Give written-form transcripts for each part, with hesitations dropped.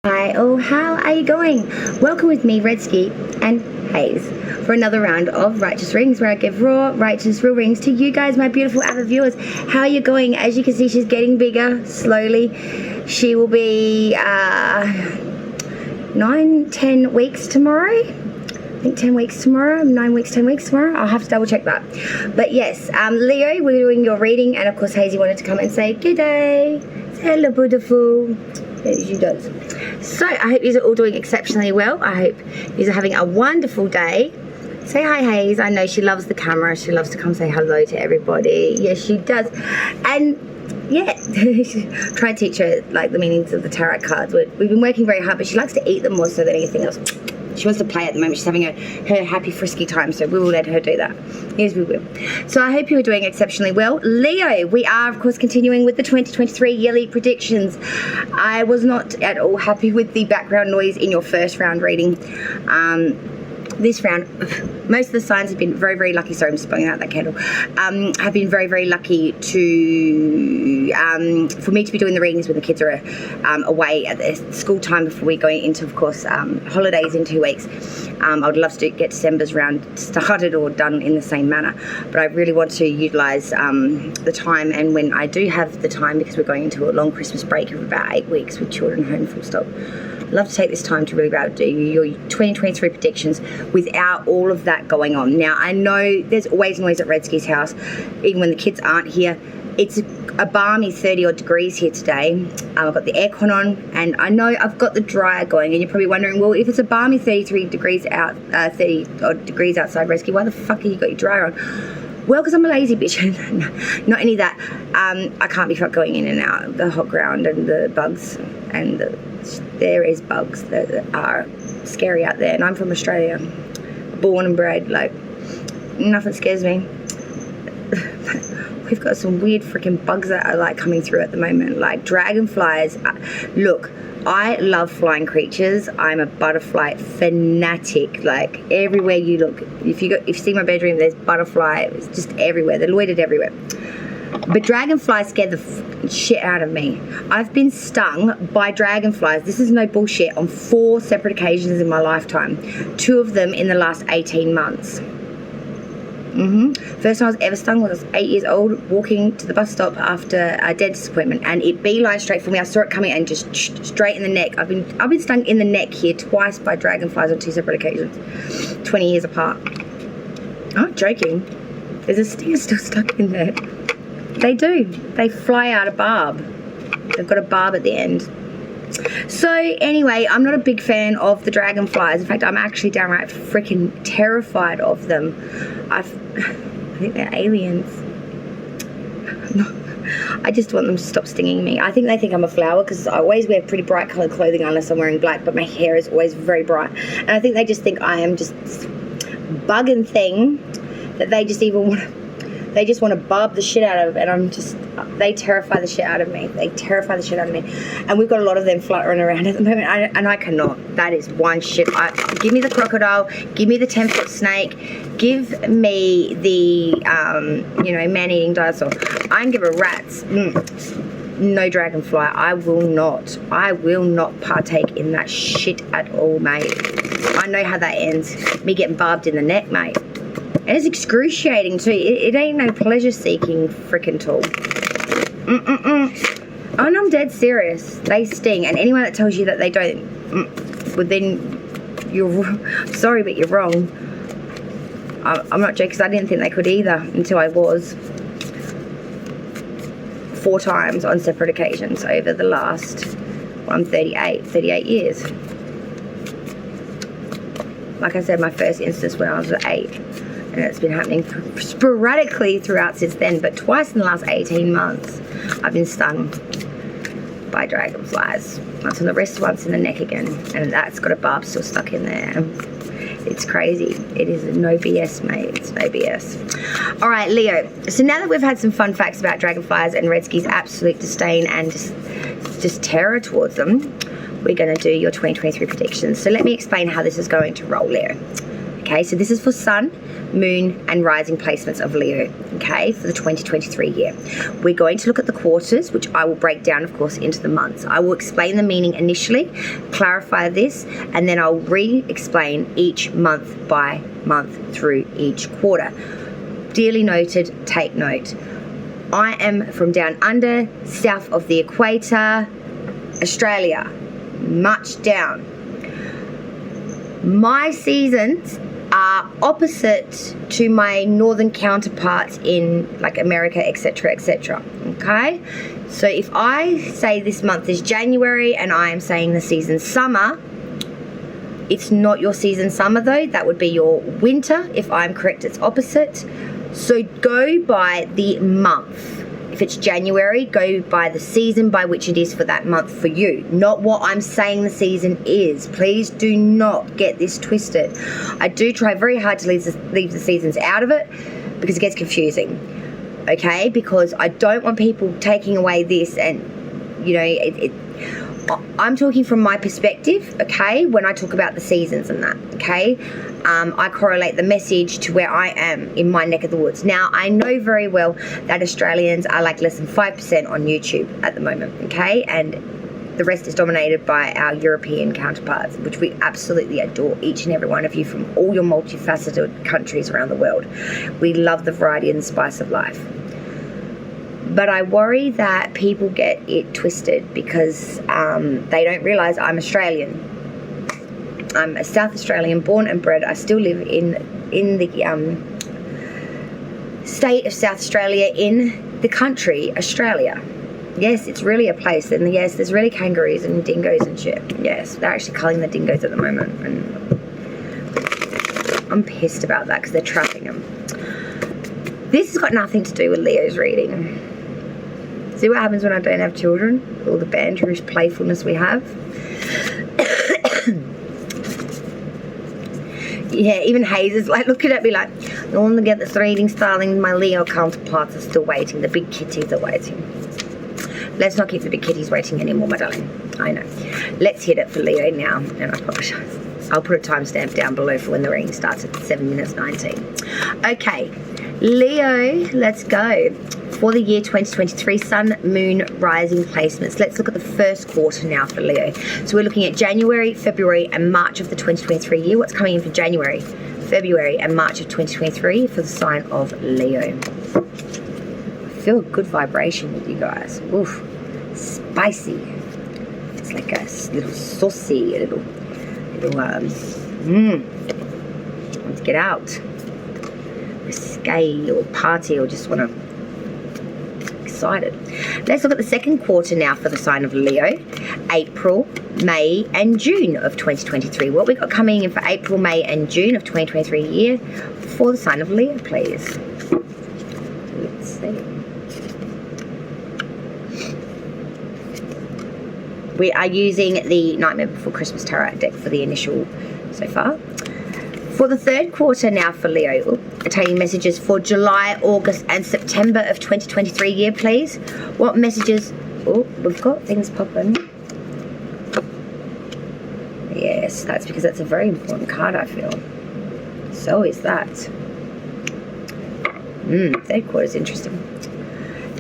Hi, how are you going? Welcome with me, Redsky and Hayes, for another round of Righteous Rings, where I give raw, righteous, real rings to you guys, my beautiful avid viewers. How are you going? As you can see, she's getting bigger, slowly. She will be 9-10 weeks tomorrow. I think 10 weeks tomorrow, 9 weeks, 10 weeks tomorrow. I'll have to double check that. But yes, Leo, we're doing your reading, and of course Hazy wanted to come and say good day. Hello, beautiful. Yes, she does. So I hope you're all doing exceptionally well. I hope you're having a wonderful day. Say hi, Hayes. I know she loves the camera. She loves to come say hello to everybody. Yes, she does. And yeah, try to teach her like the meanings of the tarot cards. We've been working very hard, but she likes to eat them more so than anything else. She wants to play at the moment. She's having her happy frisky time, so we will let her do that. Yes, we will. So I hope you are doing exceptionally well. Leo, we are of course continuing with the 2023 yearly predictions. I was not at all happy with the background noise in your first round reading. This round, most of the signs have been very, very lucky. Sorry, I'm just blowing out that candle. Have been very, very lucky to for me to be doing the readings when the kids are away at their school time before we go into, of course, holidays in 2 weeks. I would love to get December's round started or done in the same manner, but I really want to utilise the time, and when I do have the time, because we're going into a long Christmas break of about 8 weeks with children home full stop. I'd love to take this time to really be able to do your 2023 predictions without all of that going on. Now, I know there's always noise at Redsky's house, even when the kids aren't here. It's a balmy 30-odd degrees here today. I've got the aircon on, and I know I've got the dryer going, and you're probably wondering, well, if it's a balmy 30-odd degrees outside, Redsky, why the fuck have you got your dryer on? Well, because I'm a lazy bitch. No, not any of that. I can't be fucked going in and out of the hot ground and the bugs, and there is bugs that are scary out there, and I'm from Australia, born and bred. Like, nothing scares me. We've got some weird freaking bugs that are like coming through at the moment, like dragonflies. Look, I love flying creatures. I'm a butterfly fanatic. Like, everywhere you look, if you see my bedroom, there's butterfly. It's just everywhere. They're loitered everywhere. But dragonflies scare the shit out of me. I've been stung by dragonflies, this is no bullshit, on 4 separate occasions in my lifetime. 2 of them in the last 18 months. First time I was ever stung when I was 8 years old, walking to the bus stop after a dentist appointment, and it beeline straight for me. I saw it coming and just straight in the neck. I've been stung in the neck here twice by dragonflies on 2 separate occasions, 20 years apart. I'm not joking. There's a stinger still stuck in there. They do. They fly out a barb. They've got a barb at the end. So anyway, I'm not a big fan of the dragonflies. In fact, I'm actually downright freaking terrified of them. I think they're aliens. I just want them to stop stinging me. I think they think I'm a flower, because I always wear pretty bright coloured clothing unless I'm wearing black, but my hair is always very bright. And I think they just think I am just bugging thing that they just even want to... They just want to barb the shit out of, and they terrify the shit out of me. They terrify the shit out of me. And we've got a lot of them fluttering around at the moment, and I cannot. That is one shit. Give me the crocodile, give me the 10-foot snake, give me the, man-eating dinosaur. I can give a rat's, no dragonfly. I will not partake in that shit at all, mate. I know how that ends. Me getting barbed in the neck, mate. And it's excruciating too. It ain't no pleasure-seeking frickin' tool. And I'm dead serious. They sting. And anyone that tells you that they don't, well then, you're sorry, but you're wrong. I'm not joking, because I didn't think they could either until I was. 4 times on separate occasions over the last, I'm 38 years. Like I said, my first instance when I was 8. And it's been happening sporadically throughout since then, but twice in the last 18 months I've been stung by dragonflies. Once on the wrist, once in the neck again, and that's got a barb still stuck in there. It's crazy. It is no BS, mate. It's no BS. All right, Leo. So now that we've had some fun facts about dragonflies and Redsky's absolute disdain and just terror towards them, we're going to do your 2023 predictions. So let me explain how this is going to roll, Leo. Okay, so this is for sun, moon, and rising placements of Leo, okay, for the 2023 year. We're going to look at the quarters, which I will break down, of course, into the months. I will explain the meaning initially, clarify this, and then I'll re-explain each month by month through each quarter. Dearly noted, take note. I am from down under, south of the equator, Australia, much down. My seasons are opposite to my northern counterparts in like America, etc., etc. Okay, so if I say this month is January and I am saying the season summer, it's not your season summer though. That would be your winter. If I'm correct, it's opposite. So go by the month. If it's January, go by the season by which it is for that month for you, not what I'm saying the season is. Please do not get this twisted. I do try very hard to leave the seasons out of it because it gets confusing, okay? Because I don't want people taking away this and, you know, I'm talking from my perspective, okay, when I talk about the seasons and that, okay? I correlate the message to where I am in my neck of the woods. Now, I know very well that Australians are like less than 5% on YouTube at the moment, okay? And the rest is dominated by our European counterparts, which we absolutely adore, each and every one of you from all your multifaceted countries around the world. We love the variety and the spice of life. But I worry that people get it twisted because they don't realise I'm Australian. I'm a South Australian, born and bred. I still live in the state of South Australia, in the country, Australia. Yes, it's really a place. And yes, there's really kangaroos and dingoes and shit. Yes, they're actually culling the dingoes at the moment. And I'm pissed about that because they're trapping them. This has got nothing to do with Leo's reading. See what happens when I don't have children? All the banderish playfulness we have. Yeah, even Hayes is like looking at me like, I want to get this reading starting. My Leo counterparts are still waiting. The big kitties are waiting. Let's not keep the big kitties waiting anymore, my darling. I know. Let's hit it for Leo now. And I apologise. I'll put a timestamp down below for when the reading starts at 7 minutes 19. Okay, Leo, let's go. For the year 2023, sun, moon, rising placements. Let's look at the first quarter now for Leo. So we're looking at January, February, and March of the 2023 year. What's coming in for January, February, and March of 2023 for the sign of Leo? I feel good vibration with you guys. Oof, spicy. It's like a little saucy, let's get out. Risque or party or just want to. Excited. Let's look at the second quarter now for the sign of Leo. April, May, and June of 2023. What we got coming in for April, May, and June of 2023 year for the sign of Leo, please. Let's see. We are using the Nightmare Before Christmas Tarot deck for the initial so far. For the third quarter now for Leo, attaining messages for July, August, and September of 2023 year, please. What messages? Oh, we've got things popping. Yes, that's because that's a very important card, I feel. So is that. Third quarter is interesting.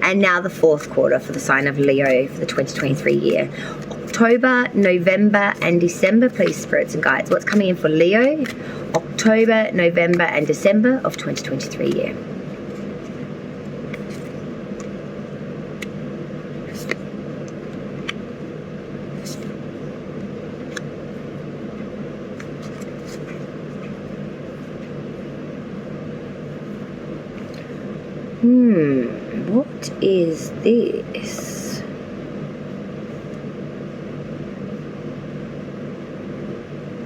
And now the fourth quarter for the sign of Leo for the 2023 year. October, November, and December, please, spirits and guides. What's coming in for Leo? October, November, and December of 2023 year. What is this?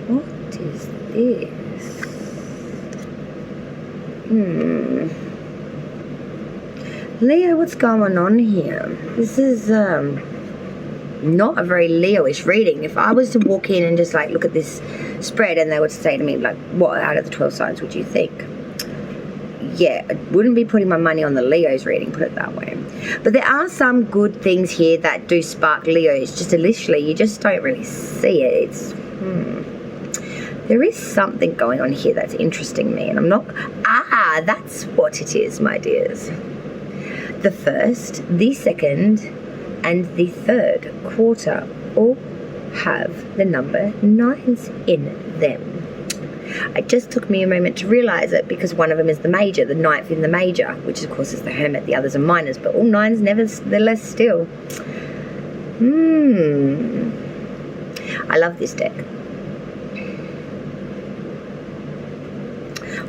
What is this? Leo, what's going on here? This is not a very Leo-ish reading. If I was to walk in and just like look at this spread and they would say to me like, what out of the 12 signs would you think? Yeah, I wouldn't be putting my money on the Leo's reading, put it that way. But there are some good things here that do spark Leo's. Just initially, you just don't really see it. It's There is something going on here that's interesting me, and I'm not... that's what it is, my dears. The first, the second, and the third quarter all have the number 9s in them. It just took me a moment to realise it, because one of them is the major, the 9th in the major, which of course is the hermit, the others are minors, but all 9s nevertheless still. I love this deck.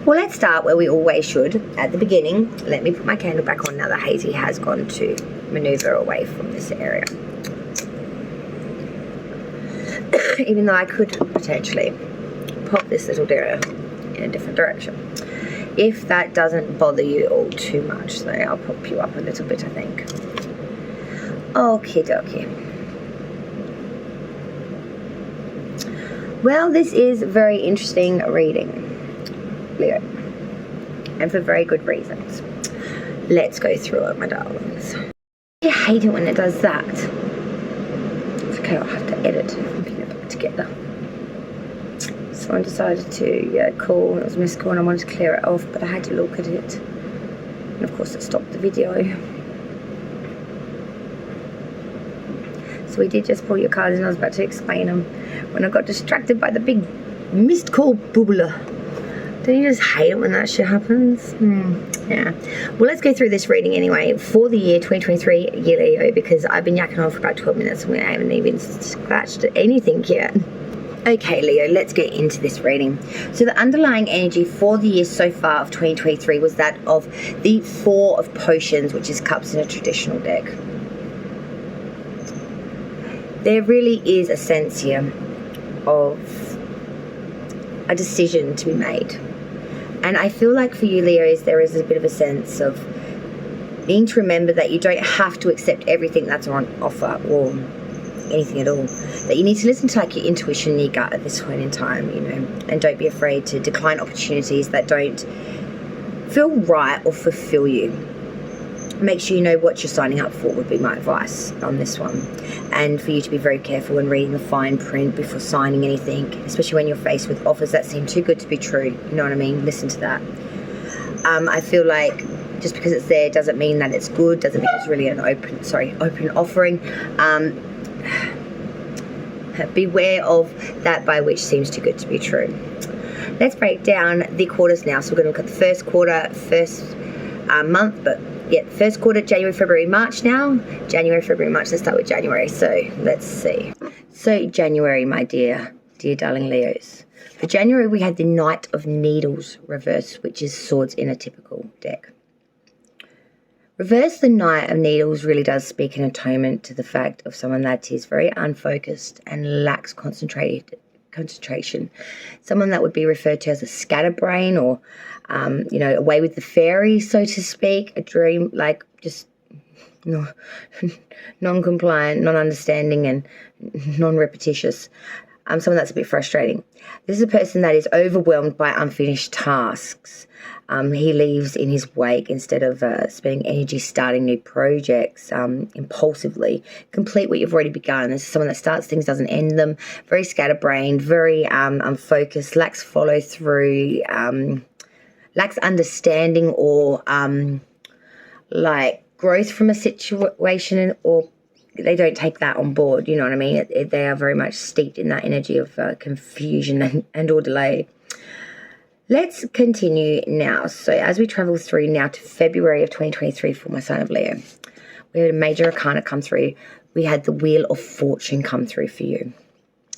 Well, let's start where we always should, at the beginning. Let me put my candle back on now that Hazy has gone to manoeuvre away from this area. Even though I could potentially pop this little deer in a different direction. If that doesn't bother you all too much, so I'll pop you up a little bit, I think. Okie dokie. Well, this is very interesting reading, Leo, and for very good reasons. Let's go through it, my darlings. I hate it when it does that. It's okay, I'll have to edit and put it back together. Someone decided to call, it was missed call, and I wanted to clear it off, but I had to look at it, and of course it stopped the video. So we did just pull your cards, and I was about to explain them when I got distracted by the big missed call bubbler. Don't you just hate it when that shit happens? Yeah. Well, let's go through this reading anyway for the year 2023, year Leo, because I've been yakking on for about 12 minutes and we haven't even scratched anything yet. Okay, Leo, let's get into this reading. So the underlying energy for the year so far of 2023 was that of the 4 of Potions, which is cups in a traditional deck. There really is a sense here of a decision to be made. And I feel like for you, Leos, there is a bit of a sense of needing to remember that you don't have to accept everything that's on offer or anything at all. That you need to listen to like your intuition, your gut at this point in time, you know, and don't be afraid to decline opportunities that don't feel right or fulfill you. Make sure you know what you're signing up for would be my advice on this one. And for you to be very careful when reading the fine print before signing anything, especially when you're faced with offers that seem too good to be true. You know what I mean? Listen to that. I feel like just because it's there doesn't mean that it's good, doesn't mean it's really an open offering. Beware of that by which seems too good to be true. Let's break down the quarters now. So we're going to look at the first quarter, first month, but yeah, first quarter, January, February, March now. January, February, March. Let's start with January. So let's see. So January, my dear darling Leos. For January, we had the Knight of Needles reversed, which is swords in a typical deck. Reverse the Knight of Needles really does speak an atonement to the fact of someone that is very unfocused and lacks concentration. Someone that would be referred to as a scatterbrain or, you know, away with the fairy, so to speak. A dream, like just non-compliant, non-understanding and non-repetitious. Someone that's a bit frustrating. This is a person that is overwhelmed by unfinished tasks. He leaves in his wake instead of spending energy starting new projects impulsively. Complete what you've already begun. This is someone that starts things, doesn't end them. Very scatterbrained, very unfocused, lacks follow through, lacks understanding or like growth from a situation, or they don't take that on board. You know what I mean? They are very much steeped in that energy of confusion and or delay. Let's continue now. So as we travel through now to February of 2023 for my sign of Leo, we had a major arcana come through. We had the Wheel of Fortune come through for you.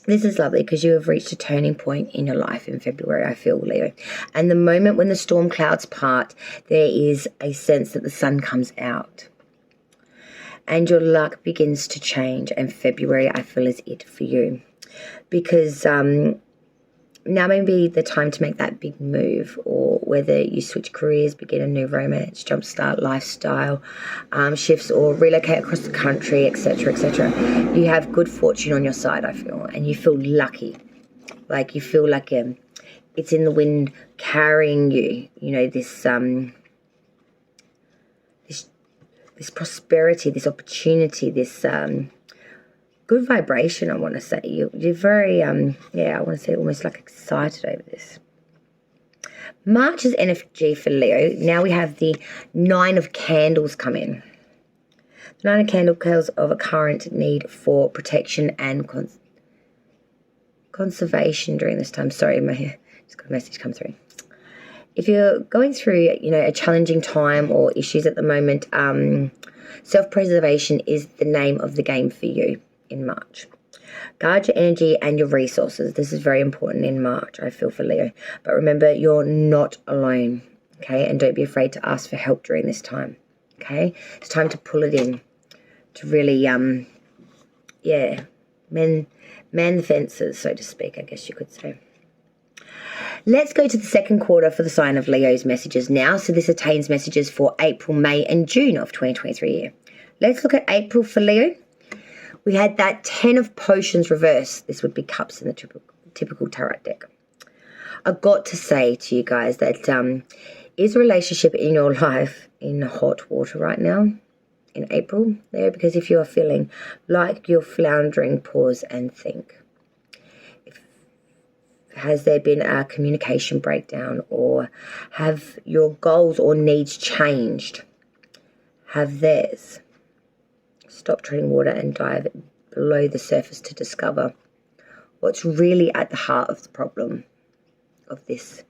This is lovely because you have reached a turning point in your life in February, I feel, Leo. And the moment when the storm clouds part, there is a sense that the sun comes out. And your luck begins to change. And February, I feel, is it for you. Because now may be the time to make that big move, or whether you switch careers, begin a new romance, jumpstart lifestyle shifts, or relocate across the country, etc., etc. You have good fortune on your side, I feel, and you feel lucky. Like you feel like it's in the wind carrying you. You know, this this prosperity, this opportunity, this good vibration, I want to say. You're very, I want to say almost like excited over this. March is energy for Leo. Now we have the 9 of Candles come in. The 9 of Candles tells of a current need for protection and conservation during this time. Sorry, just got a message come through. If you're going through, a challenging time or issues at the moment, self-preservation is the name of the game for you in March. Guard your energy and your resources. This is very important in March, I feel, for Leo. But remember, you're not alone, okay? And don't be afraid to ask for help during this time, okay? It's time to pull it in, to really, man the fences, so to speak, I guess you could say. Let's go to the second quarter for the sign of Leo's messages now. So this attains messages for April, May, and June of 2023 year. Let's look at April for Leo. We had that 10 of Potions reverse. This would be cups in the typical tarot deck. I've got to say to you guys that is a relationship in your life in hot water right now in April there? Because if you're feeling like you're floundering, pause and think. Has there been a communication breakdown, or have your goals or needs changed? Have theirs? Stop treading water and dive below the surface to discover what's really at the heart of the problem of this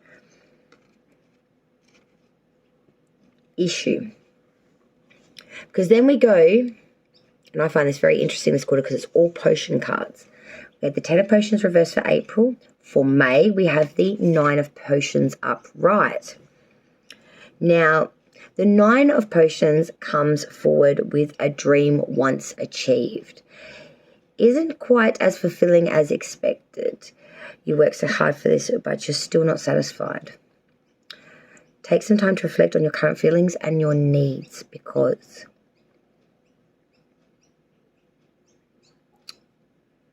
issue. Because then we go, and I find this very interesting this quarter because it's all potion cards. We had the 10 of Potions reversed for April. For May, we have the 9 of Potions upright. Now, the 9 of Potions comes forward with a dream once achieved. Isn't quite as fulfilling as expected. You work so hard for this, but you're still not satisfied. Take some time to reflect on your current feelings and your needs, because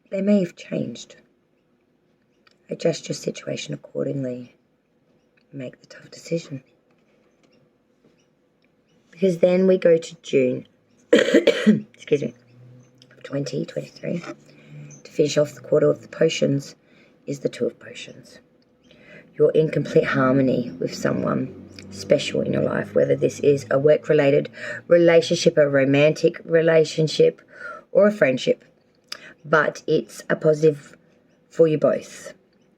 they may have changed. Adjust your situation accordingly. Make the tough decision. Because then we go to June, excuse me, 2023. To finish off the quarter of the Potions is the 2 of Potions. You're in complete harmony with someone special in your life, whether this is a work-related relationship, a romantic relationship, or a friendship. But it's a positive for you both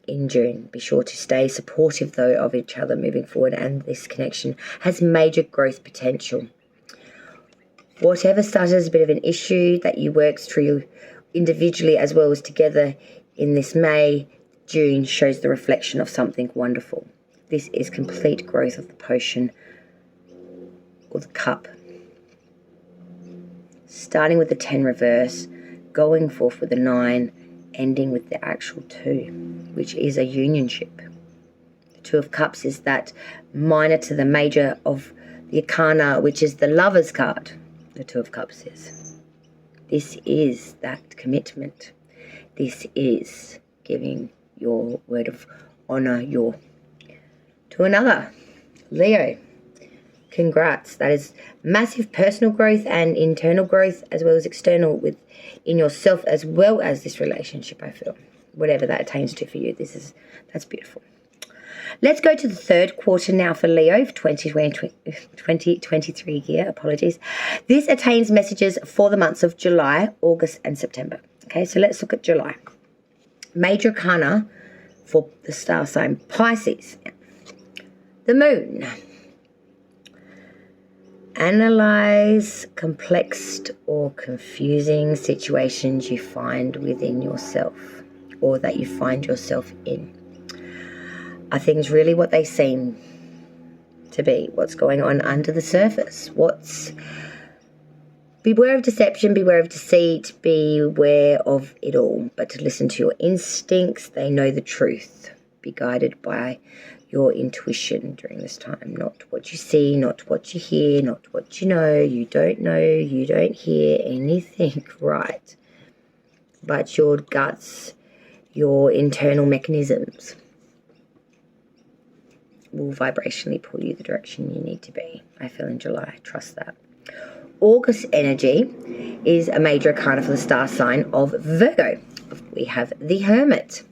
in June. Be sure to stay supportive, though, of each other moving forward, and this connection has major growth potential. Whatever started as a bit of an issue that you worked through individually as well as together in this May, June shows the reflection of something wonderful. This is complete growth of the potion or the cup. Starting with the 10 reverse, going forth with the 9, ending with the actual 2, which is a unionship. The 2 of Cups is that minor to the major of the Arcana, which is the Lover's card. The 2 of Cups is. This is that commitment. This is giving your word of honor to another. Leo, congrats. That is massive personal growth and internal growth, as well as external within yourself, as well as this relationship, I feel. Whatever that attains to for you, that's beautiful. Let's go to the third quarter now for Leo for 2023 year. Apologies. This attains messages for the months of July, August, and September. Okay, so let's look at July. Major Arcana for the star sign Pisces. The Moon. Analyze complex or confusing situations you find within yourself, or that you find yourself in. Are things really what they seem to be? What's going on under the surface? Beware of deception, beware of deceit, beware of it all. But to listen to your instincts, they know the truth. Be guided by your intuition during this time. Not what you see, not what you hear, not what you know. You don't hear anything right. But your guts, your internal mechanisms will vibrationally pull you the direction you need to be. I feel in July. Trust that. August energy is a major arcana for the star sign of Virgo. We have the Hermit.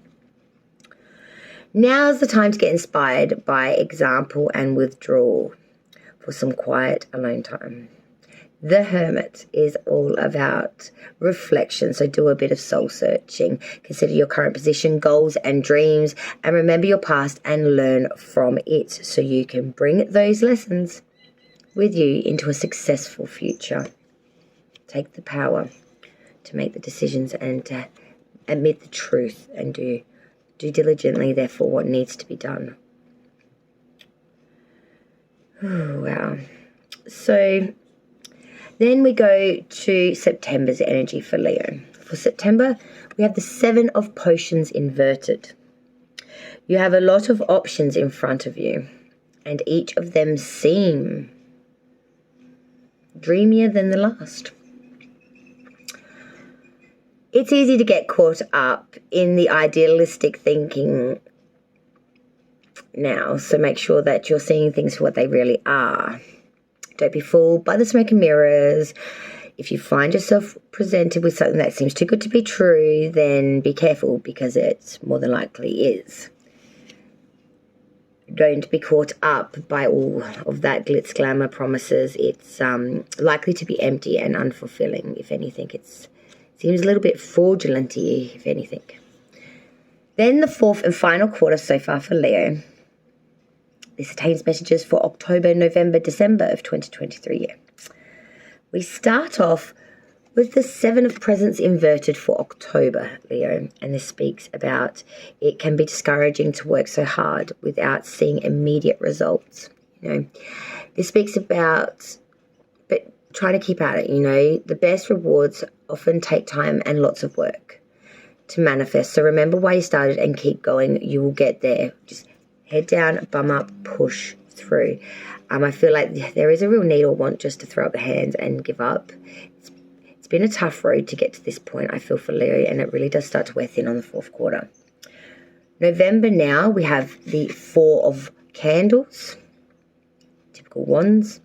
Now's the time to get inspired by example and withdraw for some quiet alone time. The Hermit is all about reflection, so do a bit of soul searching. Consider your current position, goals and dreams, and remember your past and learn from it so you can bring those lessons with you into a successful future. Take the power to make the decisions and to admit the truth and do diligently, therefore, what needs to be done. Oh, wow. So then we go to September's energy for Leo. For September, we have the Seven of Potions inverted. You have a lot of options in front of you, and each of them seem dreamier than the last. It's easy to get caught up in the idealistic thinking now, so make sure that you're seeing things for what they really are. Don't be fooled by the smoke and mirrors. If you find yourself presented with something that seems too good to be true, then be careful, because it more than likely is. Don't be caught up by all of that glitz, glamour, promises. It's likely to be empty and unfulfilling. If anything, it seems a little bit fraudulent-y, if anything. Then the fourth and final quarter so far for Leo. This contains messages for October, November, December of 2023. We start off with the Seven of Presents inverted for October, Leo. And this speaks about it can be discouraging to work so hard without seeing immediate results. This speaks about trying to keep at it. The best rewards often take time and lots of work to manifest. So remember why you started and keep going. You will get there. Just head down, bum up, push through. I feel like there is a real need or want just to throw up the hands and give up. It's been a tough road to get to this point, I feel, for Leo, and it really does start to wear thin on the fourth quarter. November now, we have the Four of Candles, typical wands.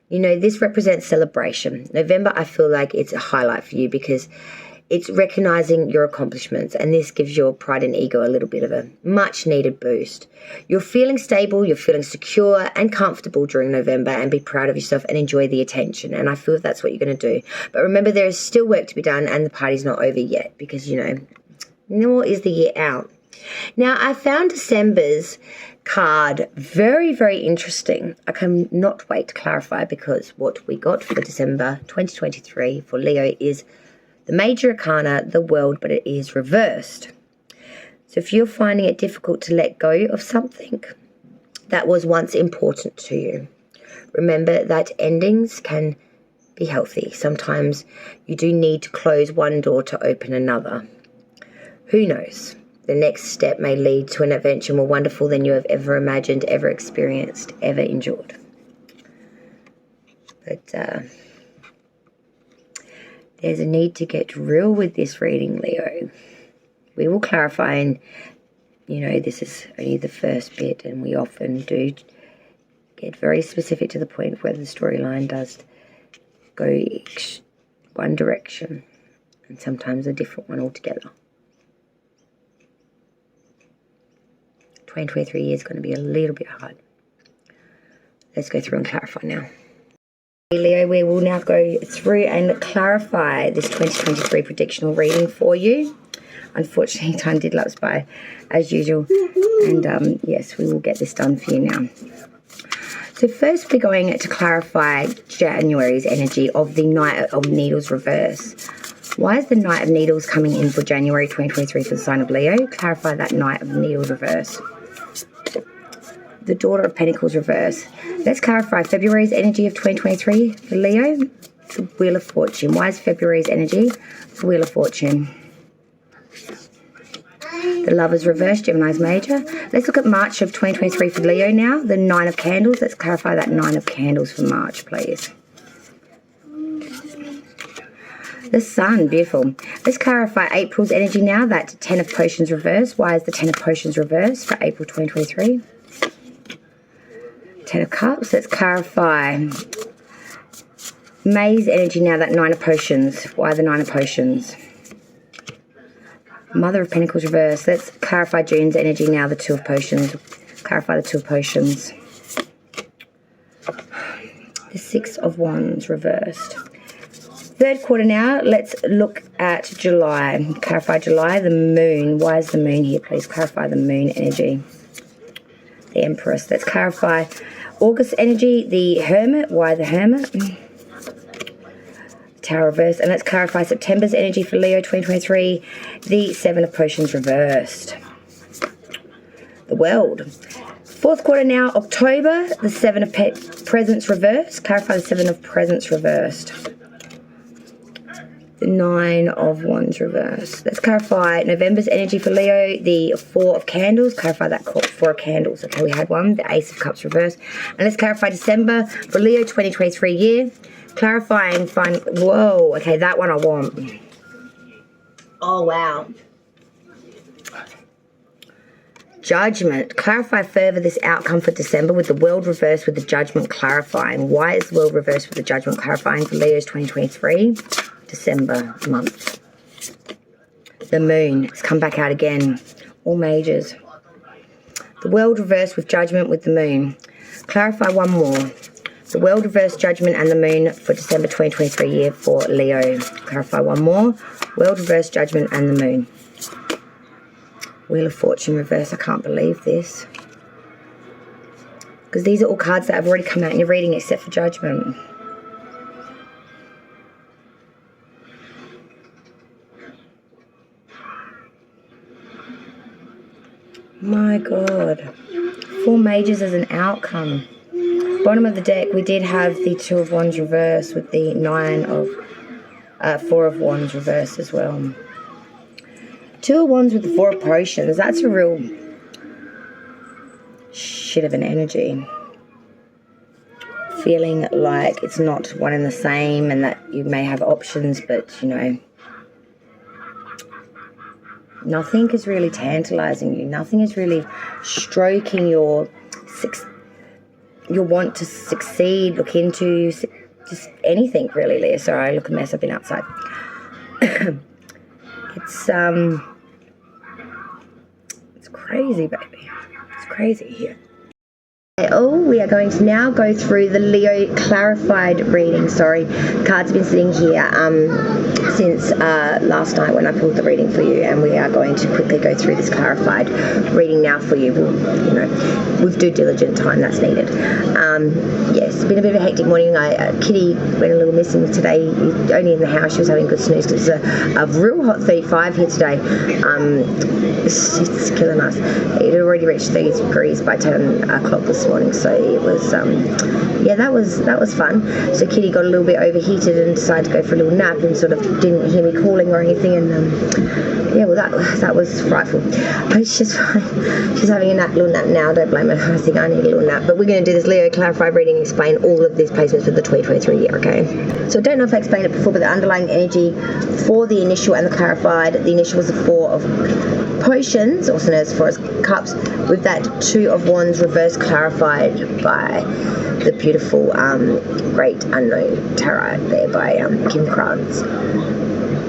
This represents celebration. November, I feel like it's a highlight for you because it's recognizing your accomplishments, and this gives your pride and ego a little bit of a much-needed boost. You're feeling stable, you're feeling secure and comfortable during November, and be proud of yourself and enjoy the attention, and I feel that's what you're going to do. But remember, there is still work to be done, and the party's not over yet because, nor is the year out. Now, I found December's card very, very interesting. I cannot wait to clarify, because what we got for December 2023 for Leo is the major arcana, the World, but it is reversed. So if you're finding it difficult to let go of something that was once important to you, remember that endings can be healthy. Sometimes you do need to close one door to open another. Who knows? The next step may lead to an adventure more wonderful than you have ever imagined, ever experienced, ever endured. But there's a need to get real with this reading, Leo. We will clarify, and, this is only the first bit, and we often do get very specific to the point where the storyline does go one direction and sometimes a different one altogether. 2023 is going to be a little bit hard. Let's go through and clarify now. Leo, we will now go through and clarify this 2023 predictional reading for you. Unfortunately, time did lapse by as usual. And yes, we will get this done for you now. So first we're going to clarify January's energy of the Knight of Needles reverse. Why is the Knight of Needles coming in for January 2023 for the sign of Leo? Clarify that Knight of Needles reverse. The Daughter of Pentacles reverse. Let's clarify February's energy of 2023 for Leo. The Wheel of Fortune. Why is February's energy the Wheel of Fortune? The Lovers reverse, Gemini's major. Let's look at March of 2023 for Leo now. The Nine of Candles. Let's clarify that Nine of Candles for March, please. The Sun, beautiful. Let's clarify April's energy now. That 10 of Potions reverse. Why is the 10 of Potions reverse for April 2023? 10 of Cups. Let's clarify May's energy now, that Nine of Potions. Why the Nine of Potions? Mother of Pentacles reversed. Let's clarify June's energy now, the Two of Potions. Clarify the Two of Potions. The Six of Wands reversed. Third quarter now, let's look at July. Clarify July, the moon. Why is the moon here, please? Clarify the moon energy. The Empress. Let's clarify August energy, the Hermit. Why the Hermit? Tower reversed. And let's clarify September's energy for Leo 2023, the Seven of Potions reversed. The World. Fourth quarter now, October, the Seven of Presents reversed. Clarify the Seven of Presents reversed. The Nine of Wands reversed. Let's clarify November's energy for Leo, the Four of Candles. Clarify that Four of Candles. Okay, we had one. The Ace of Cups reversed. And let's clarify December for Leo 2023 year. Clarifying, whoa, okay, that one I want. Oh, wow. Judgment. Clarify further this outcome for December with the World reversed with the Judgment clarifying. Why is the World reversed with the Judgment clarifying for Leo's 2023? December month. The Moon. It's come back out again. All majors. The World reversed with Judgment with the Moon. Clarify one more. The World reversed Judgment and the Moon for December 2023 year for Leo. Clarify one more. World reversed Judgment and the Moon. Wheel of Fortune reverse. I can't believe this. Because these are all cards that have already come out in your reading except for Judgment. My God. Four majors as an outcome. Bottom of the deck, we did have the Two of Wands reverse with the Four of Wands reverse as well. Two of Wands with the Four of Potions. That's a real shit of an energy. Feeling like it's not one and the same and that you may have options, but, you know, nothing is really tantalizing you. Nothing is really stroking your want to succeed, look into, just anything really, Leah. Sorry, I look a mess. I've been outside. It's crazy, baby. It's crazy here. Oh, we are going to now go through the Leo clarified reading. Sorry, cards have been sitting here since last night when I pulled the reading for you, and we are going to quickly go through this clarified reading now for you. With due diligent time that's needed. Yes, it's been a bit of a hectic morning. Kitty went a little missing today, only in the house. She was having a good snooze because it's a real hot 35 here today. It's killing us. It had already reached 30 degrees by 10 o'clock this morning, so it was yeah, that was fun. So Kitty got a little bit overheated and decided to go for a little nap and sort of didn't hear me calling or anything, and yeah, well that was frightful. But she's fine. She's having a little nap now. Don't blame her. I think I need a little nap. But we're going to do this Leo clarified reading and explain all of these placements for the 2023 year, okay? So I don't know if I explained it before, but the underlying energy for the initial and the clarified, the initial was the Four of Potions, also known as Four of Cups, with that Two of Wands reverse clarified by the beautiful Great Unknown Tarot there by Kim Krantz.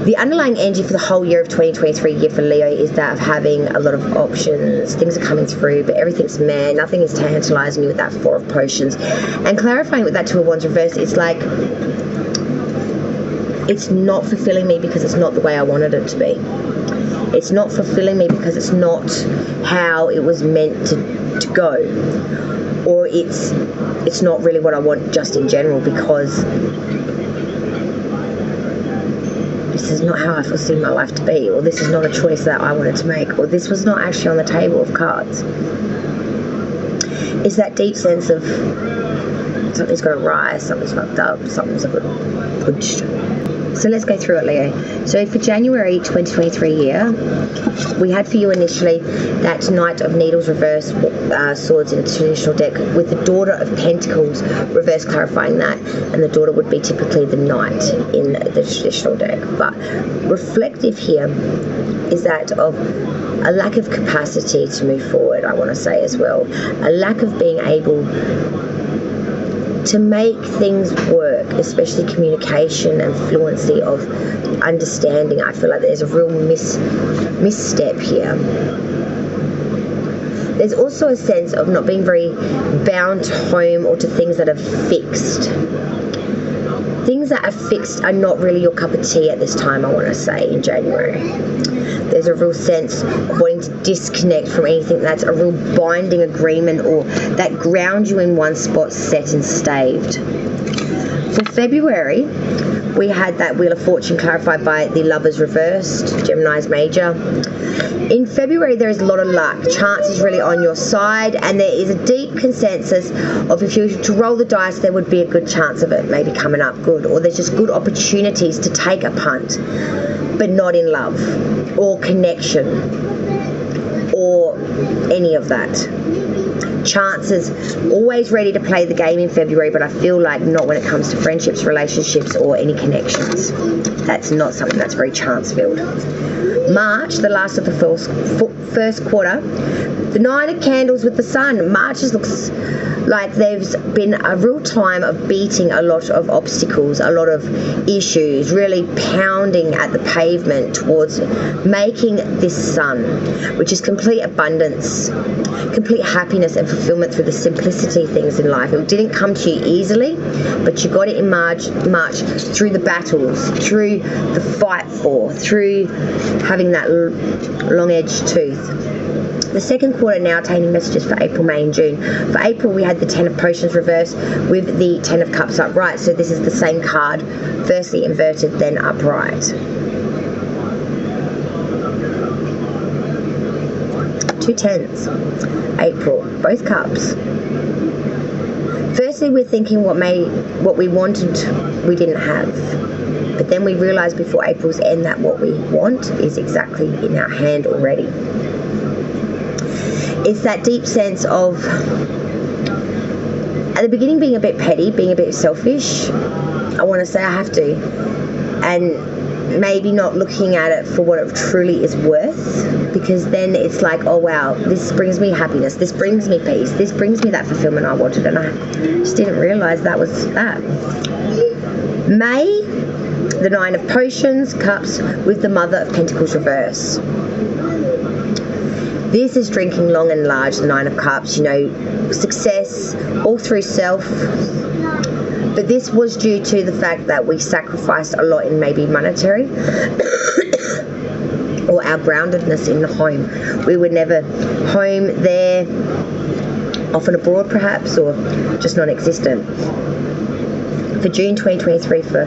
The underlying energy for the whole year of 2023 year for Leo is that of having a lot of options. Things are coming through, but everything's meh. Nothing is tantalizing you with that Four of Potions. And clarifying with that Two of Wands reverse, it's like it's not fulfilling me because it's not the way I wanted it to be. It's not fulfilling me because it's not how it was meant to go. Or it's not really what I want just in general, because this is not how I foresee my life to be, or this is not a choice that I wanted to make, or this was not actually on the table of cards. It's that deep sense of something's got to rise, something's fucked up, something's a bit pushed. So let's go through it, Leo. So for January 2023 year, we had for you initially that Knight of Needles reverse swords in the traditional deck with the Daughter of Pentacles reverse clarifying that, and the daughter would be typically the knight in the traditional deck. But reflective here is that of a lack of capacity to move forward, I want to say as well. A lack of being able to make things work, especially communication and fluency of understanding. I feel like there's a real misstep here. There's also a sense of not being very bound to home or to things that are fixed. Things that are fixed are not really your cup of tea at this time, I want to say, in January. There's a real sense of wanting to disconnect from anything that's a real binding agreement or that grounds you in one spot, set and staved. For February, we had that Wheel of Fortune clarified by the Lovers reversed, Gemini's major. In February, there is a lot of luck. Chance is really on your side, and there is a deep consensus of if you were to roll the dice, there would be a good chance of it maybe coming up good, or there's just good opportunities to take a punt, but not in love or connection or any of that. Chances always ready to play the game in February, but I feel like not when it comes to friendships, relationships, or any connections. That's not something that's very chance-filled. March, the last of the first quarter, the 9 of Candles with the Sun. March just looks like there's been a real time of beating a lot of obstacles, a lot of issues, really pounding at the pavement towards making this sun, which is complete abundance, complete happiness and fulfillment through the simplicity things in life. It didn't come to you easily, but you got it in March through the battles, through the fight through having that long-edged tooth. The second quarter now attaining messages for April, May and June. For April, we had the 10 of Potions reversed with the 10 of Cups upright. So this is the same card, firstly inverted, then upright. 2 10s. April, both cups. Firstly, we're thinking what we wanted we didn't have. But then we realise before April's end that what we want is exactly in our hand already. It's that deep sense of, at the beginning, being a bit petty, being a bit selfish. I want to say I have to. And maybe not looking at it for what it truly is worth, because then it's like, oh wow, this brings me happiness, this brings me peace, this brings me that fulfillment I wanted, and I just didn't realise that was that. May, the 9 of Potions, Cups with the Mother of Pentacles reverse. This is drinking long and large, the 9 of Cups, you know, success all through self. But this was due to the fact that we sacrificed a lot in maybe monetary or our groundedness in the home. We were never home there, often abroad perhaps, or just non-existent. For June 2023 for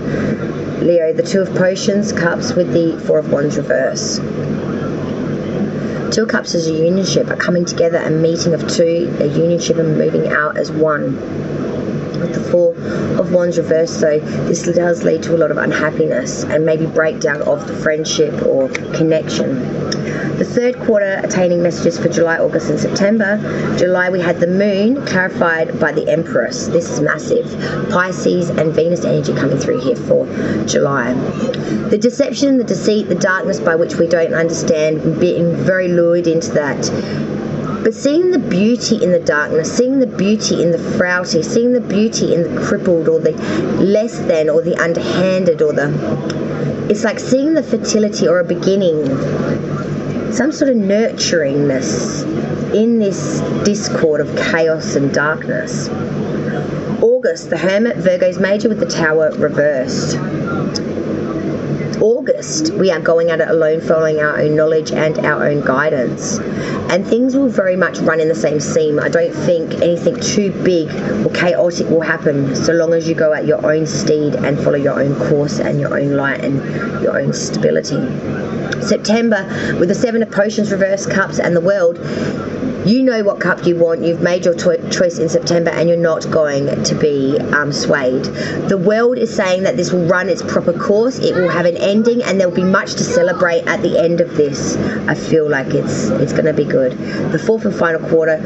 Leo, the 2 of Potions, Cups with the 4 of Wands reverse. 2 of Cups is a unionship, a coming together, a meeting of two, a unionship and moving out as one. With the 4 of Wands reversed, so this does lead to a lot of unhappiness and maybe breakdown of the friendship or connection. The third quarter attaining messages for July, August and September. July we had the Moon clarified by the Empress. This is massive. Pisces and Venus energy coming through here for July. The deception, the deceit, the darkness by which we don't understand, being very lured into that. But seeing the beauty in the darkness, seeing the beauty in the frailty, seeing the beauty in the crippled or the less than or the underhanded or it's like seeing the fertility or a beginning, some sort of nurturingness in this discord of chaos and darkness. August, the Hermit, Virgo's major with the Tower reversed. August, we are going at it alone, following our own knowledge and our own guidance. And things will very much run in the same seam. I don't think anything too big or chaotic will happen so long as you go at your own steed and follow your own course and your own light and your own stability. September, with the 7 of Potions, Reverse Cups and the World, you know what cup you want. You've made your choice in September and you're not going to be swayed. The World is saying that this will run its proper course. It will have an ending and there will be much to celebrate at the end of this. I feel like it's going to be good. The 4th and final quarter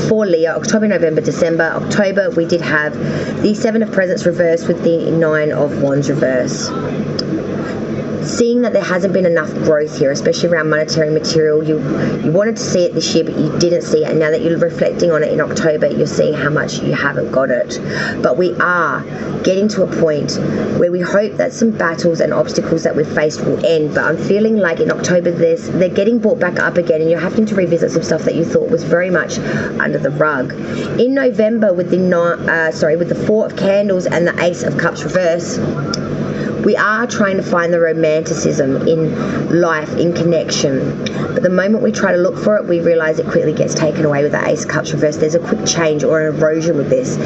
for Leo, October, November, December. October, we did have the 7 of Presents reversed with the 9 of Wands reverse. seeing that there hasn't been enough growth here, especially around monetary material. You wanted to see it this year, but you didn't see it. And now that you're reflecting on it in October, you're seeing how much you haven't got it. But we are getting to a point where we hope that some battles and obstacles that we've faced will end. But I'm feeling like in October, they're getting brought back up again, and you're having to revisit some stuff that you thought was very much under the rug. In November, with the Four of Candles and the Ace of Cups reverse, we are trying to find the romanticism in life, in connection. But the moment we try to look for it, we realise it quickly gets taken away with the Ace of Cups reverse. There's a quick change or an erosion with this.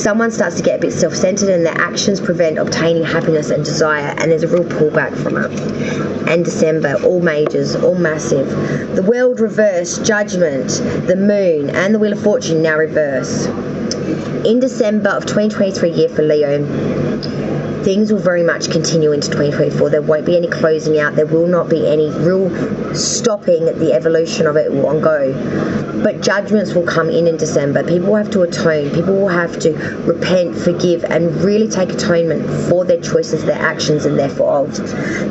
Someone starts to get a bit self-centred, and their actions prevent obtaining happiness and desire, and there's a real pullback from it. And December, all majors, all massive. The World reverse, Judgment, the Moon, and the Wheel of Fortune now reverse. In December of 2023 year for Leo, things will very much continue into 2024. There won't be any closing out. There will not be any real stopping the evolution of it will go. But judgments will come in December. People will have to atone. People will have to repent, forgive, and really take atonement for their choices, their actions, and their faults.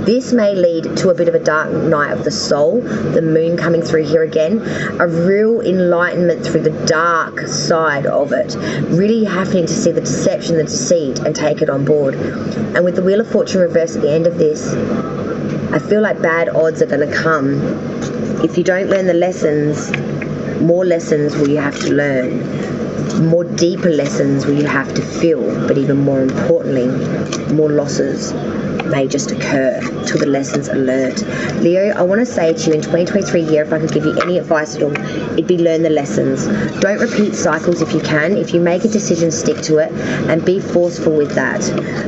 This may lead to a bit of a dark night of the soul, the moon coming through here again, a real enlightenment through the dark side of it, really having to see the deception, the deceit, and take it on board. And with the Wheel of Fortune reverse at the end of this, I feel like bad odds are going to come. If you don't learn the lessons, more lessons will you have to learn. More deeper lessons will you have to feel. But even more importantly, more losses may just occur till the lessons are learned. Leo, I want to say to you in 2023 year, if I could give you any advice at all, it'd be learn the lessons. Don't repeat cycles if you can. If you make a decision, stick to it and be forceful with that.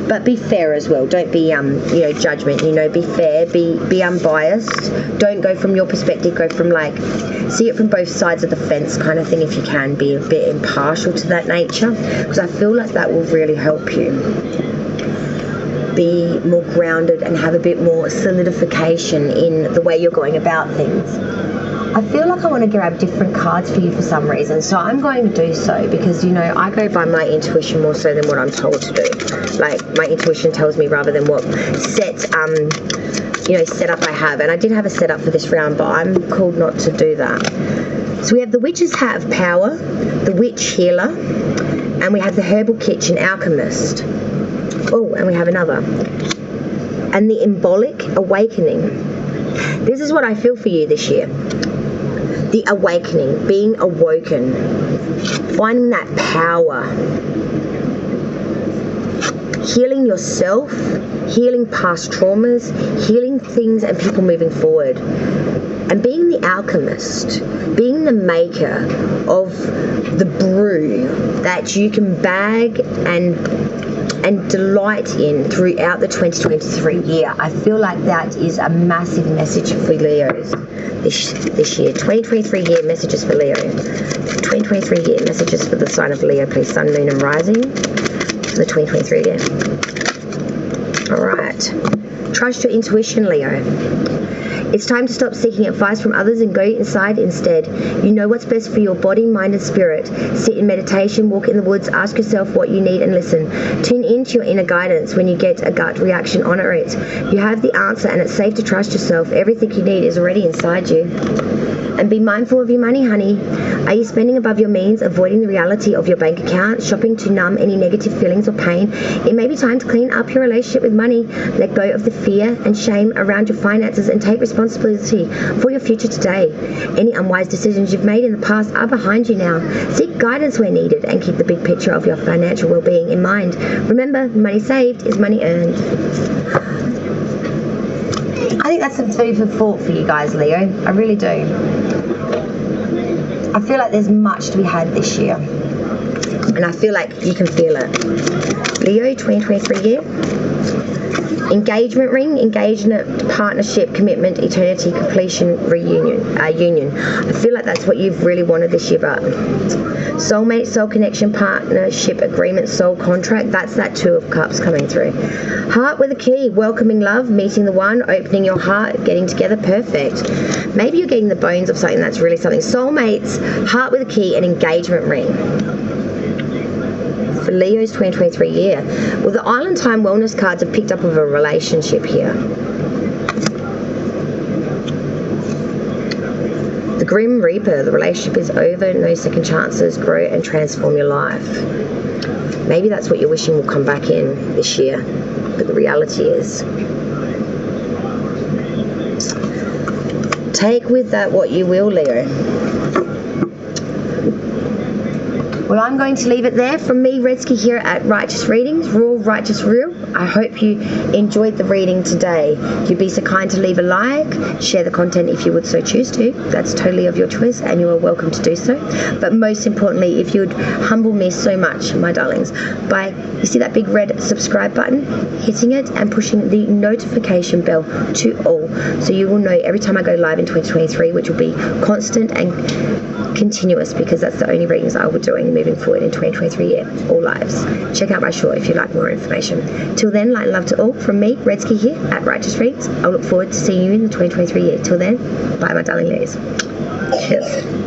But be fair as well. Don't be judgment. Be fair. Be unbiased. Don't go from your perspective. Go from see it from both sides of the fence kind of thing if you can. Be a bit impartial to that nature, because I feel like that will really help you be more grounded and have a bit more solidification in the way you're going about things. I feel like I want to grab different cards for you for some reason, so I'm going to do so because, I go by my intuition more so than what I'm told to do. My intuition tells me rather than what setup I have. And I did have a setup for this round, but I'm called not to do that. So we have the Witch's Hat of Power, the Witch Healer, and we have the Herbal Kitchen Alchemist. Oh, and we have another. And the Embolic Awakening. This is what I feel for you this year. The awakening, being awoken, finding that power, healing yourself, healing past traumas, healing things and people moving forward. And being the alchemist, being the maker of the brew that you can bag and delight in throughout the 2023 year. I feel like that is a massive message for Leos this year. 2023 year messages for Leo. 2023 year messages for the sign of Leo, please. Sun, Moon and Rising for the 2023 year. Alright. Trust your intuition, Leo. It's time to stop seeking advice from others and go inside instead. You know what's best for your body, mind and spirit. Sit in meditation, walk in the woods, ask yourself what you need and listen. Tune into your inner guidance when you get a gut reaction, honor it. You have the answer and it's safe to trust yourself. Everything you need is already inside you. And be mindful of your money, honey. Are you spending above your means, avoiding the reality of your bank account, shopping to numb any negative feelings or pain? It may be time to clean up your relationship with money. Let go of the fear and shame around your finances and take responsibility for your future today. Any unwise decisions you've made in the past are behind you now. Seek guidance where needed and keep the big picture of your financial well-being in mind. Remember, money saved is money earned. I think that's some food for thought for you guys, Leo. I really do. I feel like there's much to be had this year. And I feel like you can feel it. Leo, 2023 year. Engagement ring, engagement, partnership, commitment, eternity, completion, union. I feel like that's what you've really wanted this year, but soulmate, soul connection, partnership, agreement, soul contract, that's that Two of Cups coming through. Heart with a key, welcoming love, meeting the one, opening your heart, getting together, perfect. Maybe you're getting the bones of something that's really something. Soulmates, heart with a key, and engagement ring. For Leo's 2023 year. Well, the Island Time Wellness cards have picked up of a relationship here. Grim Reaper, the relationship is over, no second chances, grow and transform your life. Maybe that's what you're wishing will come back in this year, but the reality is, take with that what you will, Leo. Well, I'm going to leave it there. From me, Redsky, here at Righteous Readings, Raw, Righteous, Real. I hope you enjoyed the reading today. If you'd be so kind to leave a like, share the content if you would so choose to. That's totally of your choice and you are welcome to do so. But most importantly, if you'd humble me so much, my darlings, by, you see that big red subscribe button? Hitting it and pushing the notification bell to all. So you will know every time I go live in 2023, which will be constant and continuous, because that's the only readings I will be doing moving forward in 2023, all lives. Check out my short if you'd like more information. Till then, light and love to all from me, Redsky, here at Righteous Readings. I'll look forward to seeing you in the 2023 year. Till then, bye my darling ladies. Cheers.